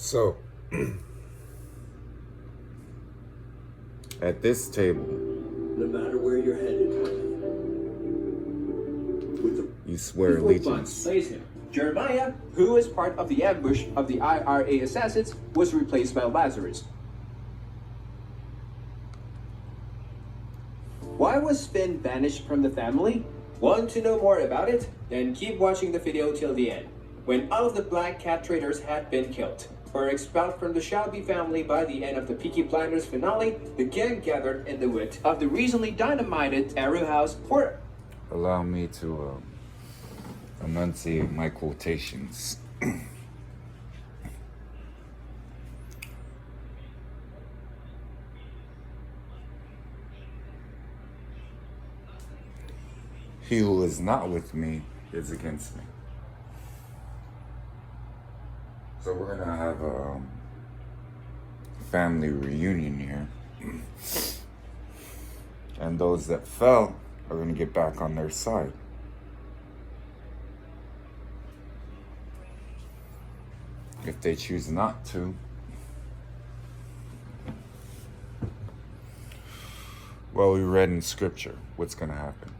So, at this table, No matter where you're headed, you swear allegiance. Plays him. Jeremiah, who was part of the ambush of the IRA assassins, was replaced by Lazarus. Why was Finn banished from the family? Want to know more about it? Then keep watching the video till the end. When all of the Black Cat traitors had been killed or expelled from the Shelby family by the end of the Peaky Blinders finale, the gang gathered in the wit of the recently dynamited Arrow House for... Allow me to enunciate my quotations. He who is not with me is against me. So we're gonna have a family reunion here. And those that fell are gonna get back on their side. If they choose not to, well, we read in scripture what's gonna happen.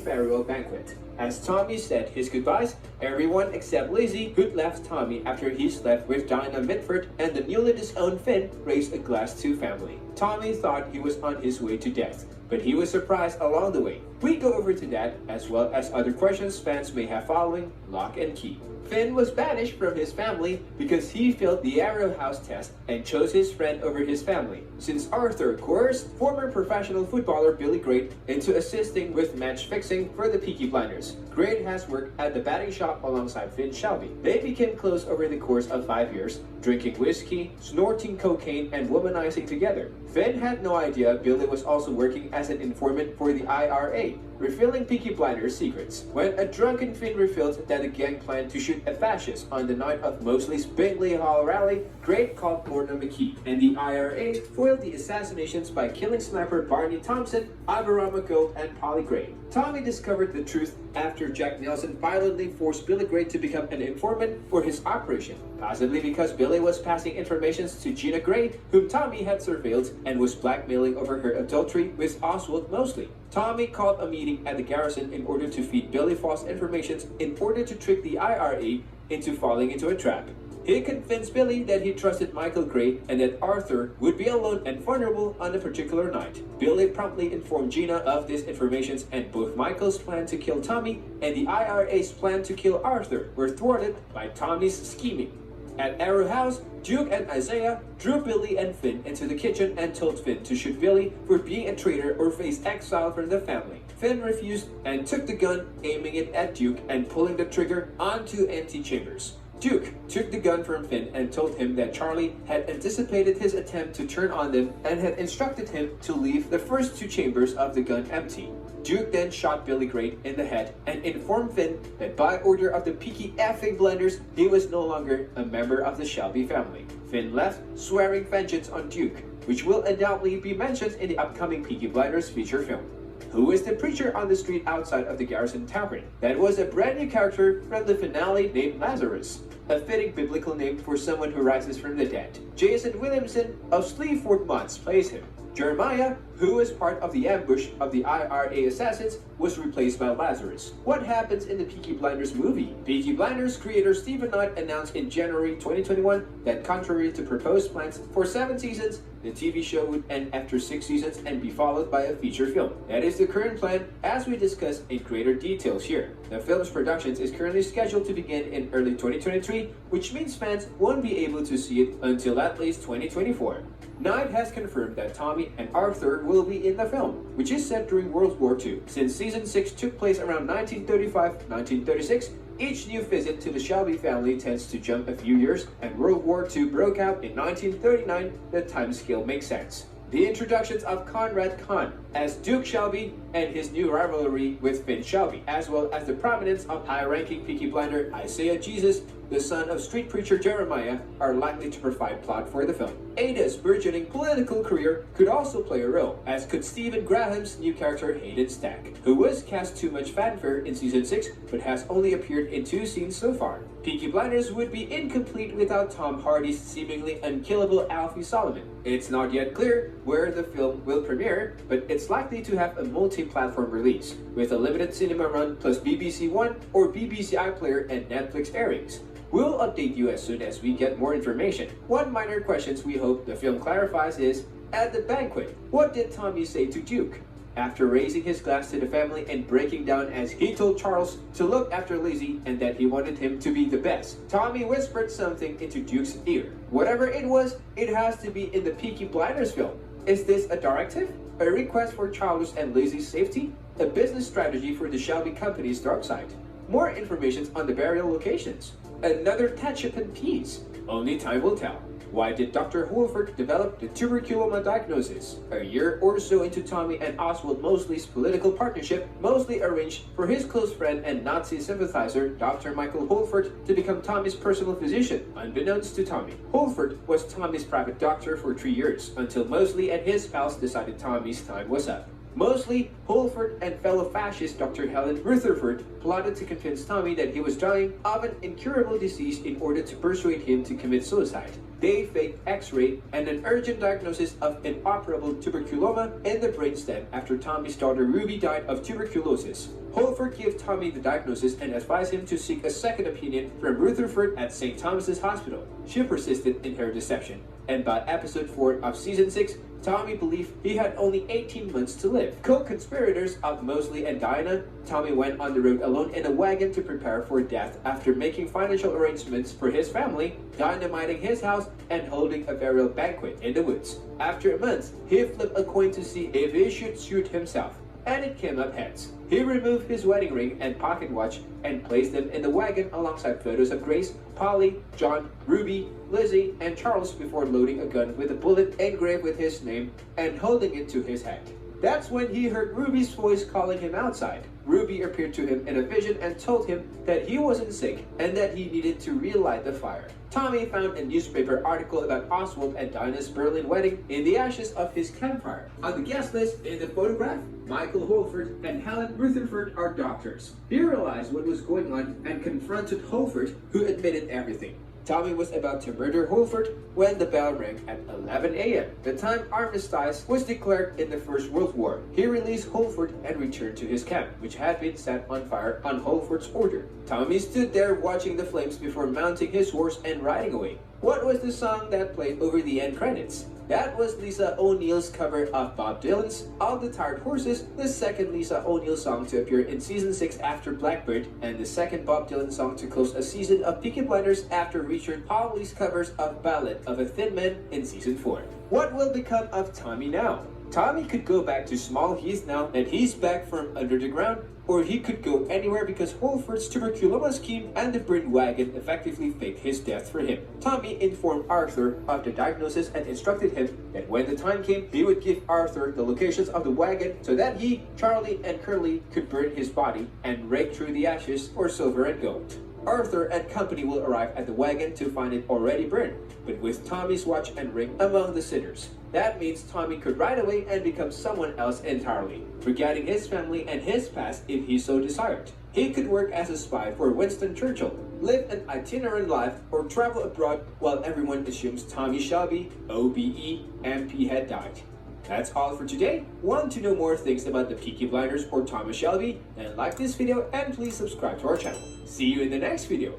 Farewell banquet. As Tommy said his goodbyes, everyone except Lizzie, who'd left Tommy after he slept with Dinah Mitford, and the newly disowned Finn raised a glass to family. Tommy thought he was on his way to death, but he was surprised along the way. We go over to that, as well as other questions fans may have following Lock and Key. Finn was banished from his family because he failed the Arrow House test and chose his friend over his family, since Arthur coerced former professional footballer Billy Great into assisting with match fixing for the Peaky Blinders. Great has worked at the batting shop alongside Finn Shelby. They became close over the course of 5 years, drinking whiskey, snorting cocaine, and womanizing together. Finn had no idea Billy was also working as an informant for the IRA, revealing Peaky Blinders' secrets. When a drunken Finn revealed that the gang planned to shoot a fascist on the night of Mosley's Bingley Hall rally, Great called Mortimer McKee, and the IRA foiled the assassinations by killing sniper Barney Thompson, Aberamaco, and Polly Gray. Tommy discovered the truth after Jack Nelson violently forced Billy Gray to become an informant for his operation, possibly because Billy was passing information to Gina Gray, whom Tommy had surveilled and was blackmailing over her adultery with Oswald Mosley. Tommy called a meeting at the garrison in order to feed Billy false information in order to trick the IRA into falling into a trap. He convinced Billy that he trusted Michael Gray and that Arthur would be alone and vulnerable on a particular night. Billy promptly informed Gina of this information, and both Michael's plan to kill Tommy and the IRA's plan to kill Arthur were thwarted by Tommy's scheming. At Arrow House, Duke and Isaiah drew Billy and Finn into the kitchen and told Finn to shoot Billy for being a traitor or face exile from the family. Finn refused and took the gun, aiming it at Duke and pulling the trigger onto empty chambers. Duke took the gun from Finn and told him that Charlie had anticipated his attempt to turn on them and had instructed him to leave the first 2 chambers of the gun empty. Duke then shot Billy Great in the head and informed Finn that by order of the Peaky effing Blinders, he was no longer a member of the Shelby family. Finn left, swearing vengeance on Duke, which will undoubtedly be mentioned in the upcoming Peaky Blinders feature film. Who is the preacher on the street outside of the Garrison Tavern? That was a brand new character from the finale named Lazarus, a fitting biblical name for someone who rises from the dead. Jason Williamson of Sleaford Mods plays him. Jeremiah, who was part of the ambush of the IRA assassins, was replaced by Lazarus. What happens in the Peaky Blinders movie? Peaky Blinders creator Stephen Knight announced in January 2021 that contrary to proposed plans for 7 seasons, the TV show would end after 6 seasons and be followed by a feature film. That is the current plan, as we discuss in greater details here. The film's production is currently scheduled to begin in early 2023, which means fans won't be able to see it until at least 2024. Knight has confirmed that Tommy and Arthur will be in the film, which is set during World War II. Since season 6 took place around 1935-1936, each new visit to the Shelby family tends to jump a few years, and World War II broke out in 1939. The time scale makes sense. The introductions of Conrad Kahn as Duke Shelby and his new rivalry with Finn Shelby, as well as the prominence of high-ranking Peaky Blinder Isaiah Jesus the son of street preacher Jeremiah, are likely to provide plot for the film. Ada's burgeoning political career could also play a role, as could Stephen Graham's new character Hayden Stack, who was cast too much fanfare in season 6 but has only appeared in 2 scenes so far. Peaky Blinders would be incomplete without Tom Hardy's seemingly unkillable Alfie Solomon. It's not yet clear where the film will premiere, but it's likely to have a multi-platform release, with a limited cinema run plus BBC One or BBC iPlayer and Netflix airings. We'll update you as soon as we get more information. One minor question we hope the film clarifies is, at the banquet, what did Tommy say to Duke? After raising his glass to the family and breaking down as he told Charles to look after Lizzie and that he wanted him to be the best, Tommy whispered something into Duke's ear. Whatever it was, it has to be in the Peaky Blinders film. Is this a directive? A request for Charles and Lizzie's safety? A business strategy for the Shelby Company's dark side? More information on the burial locations? Another touch-up and piece? Only time will tell. Why did Dr. Holford develop the tuberculoma diagnosis? A year or so into Tommy and Oswald Mosley's political partnership, Mosley arranged for his close friend and Nazi sympathizer, Dr. Michael Holford, to become Tommy's personal physician, unbeknownst to Tommy. Holford was Tommy's private doctor for 3 years, until Mosley and his pals decided Tommy's time was up. Mosley, Holford, and fellow fascist Dr. Helen Rutherford plotted to convince Tommy that he was dying of an incurable disease in order to persuade him to commit suicide. They faked X-ray and an urgent diagnosis of inoperable tuberculoma in the brainstem after Tommy's daughter Ruby died of tuberculosis. Holford gave Tommy the diagnosis and advised him to seek a second opinion from Rutherford at St. Thomas's Hospital. She persisted in her deception, and by episode 4 of season 6, Tommy believed he had only 18 months to live. Co-conspirators of Mosley and Diana, Tommy went on the road alone in a wagon to prepare for death after making financial arrangements for his family, dynamiting his house, and holding a burial banquet in the woods. After a month, he flipped a coin to see if he should shoot himself, and it came up heads. He removed his wedding ring and pocket watch and placed them in the wagon alongside photos of Grace, Polly, John, Ruby, Lizzie, and Charles before loading a gun with a bullet engraved with his name and holding it to his head. That's when he heard Ruby's voice calling him outside. Ruby appeared to him in a vision and told him that he wasn't sick and that he needed to relight the fire. Tommy found a newspaper article about Oswald and Dinah's Berlin wedding in the ashes of his campfire. On the guest list in the photograph, Michael Holford and Helen Rutherford are doctors. He realized what was going on and confronted Holford, who admitted everything. Tommy was about to murder Holford when the bell rang at 11 a.m., the time armistice was declared in the First World War. He released Holford and returned to his camp, which had been set on fire on Holford's order. Tommy stood there watching the flames before mounting his horse and riding away. What was the song that played over the end credits? That was Lisa O'Neill's cover of Bob Dylan's All the Tired Horses, the second Lisa O'Neill song to appear in season 6 after Blackbird, and the second Bob Dylan song to close a season of Peaky Blinders after Richard Hawley's covers of Ballad of a Thin Man in season 4. What will become of Tommy now? Tommy could go back to Small Heath now that he's back from under the ground, or he could go anywhere because Holford's tuberculoma scheme and the burned wagon effectively faked his death for him. Tommy informed Arthur of the diagnosis and instructed him that when the time came, he would give Arthur the locations of the wagon so that he, Charlie, and Curly could burn his body and rake through the ashes for silver and gold. Arthur and company will arrive at the wagon to find it already burned, but with Tommy's watch and ring among the sinners. That means Tommy could ride away and become someone else entirely, forgetting his family and his past if he so desired. He could work as a spy for Winston Churchill, live an itinerant life, or travel abroad while everyone assumes Tommy Shelby, OBE, MP had died. That's all for today. Want to know more things about the Peaky Blinders or Thomas Shelby? Then like this video and please subscribe to our channel. See you in the next video.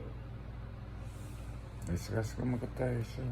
Discuss ko magkatayo sa